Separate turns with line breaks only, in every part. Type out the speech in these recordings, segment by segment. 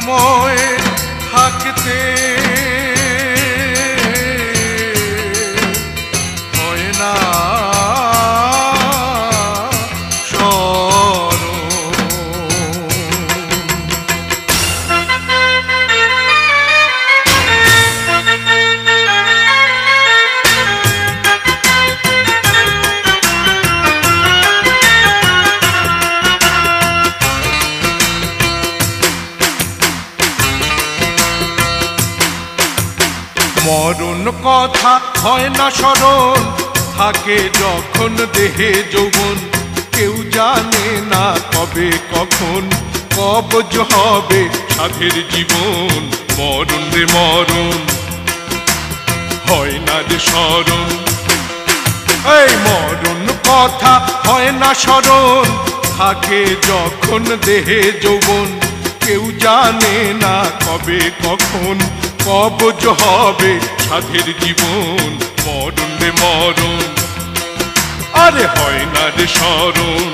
সময় থাকতে হয় না মরণ কথা হয় না স্মরণ, থাকে যখন দেহে যৌবন। কেউ জানে না কবে কখন কবজ হবে সাধের জীবন। মরণ রে মরণ, হয় না রে স্মরণ। এই মরণ কথা হয় না স্মরণ, থাকে যখন দেহে যৌবন। কেউ জানে না কবে কখন কবজ হবে সাধের জীবন। মরণ রে মরণ, আরে হয় না রে স্মরণ।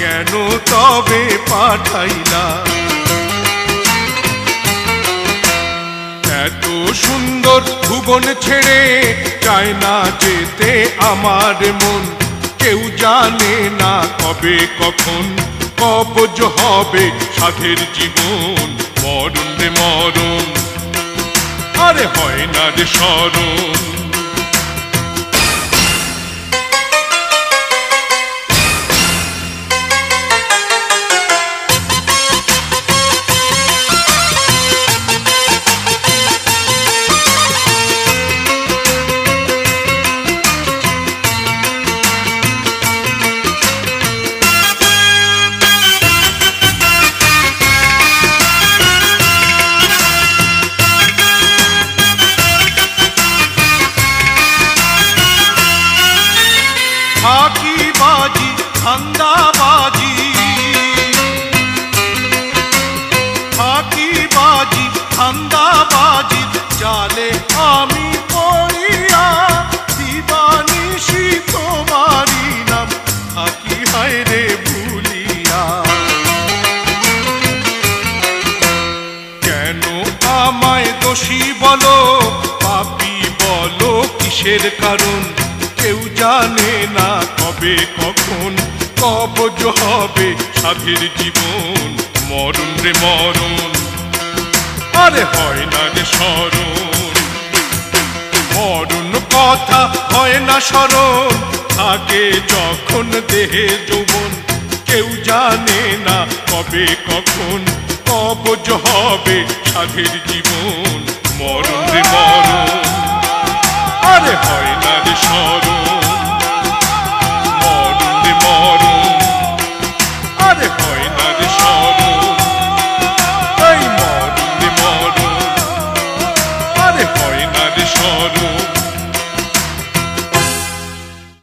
কেন তবে পাঠাইলা এত সুন্দর ভুবন ছেড়ে? চায় না যেতে আমার মন। কেউ জানে না কবে কখন কবজ হবে সাধের জীবন। মরণ রে মরণ, আরে হয় না রে স্মরণ। ফাঁকিবাজি ধান্দাবাজি, ফাঁকিবাজি ধান্দাবাজি জালে আমি পড়িয়া দিবানিশি তোমারি নাম থাকি হায় রে ভুলিয়া। কেন আমায় দোষী বলো, পাপী বলো, কিসের কারণ? কেউ জানে না কবে কখন কবজ হবে সাধের জীবন। মরণ রে মরণ, আরে হয় না রে স্মরণ। মরণ কথা হয় না স্মরণ, থাকে যখন দেহে যৌবন। কেউ জানে না কবে কখন কবজ হবে সাধের জীবন। মরণ রে মরণ।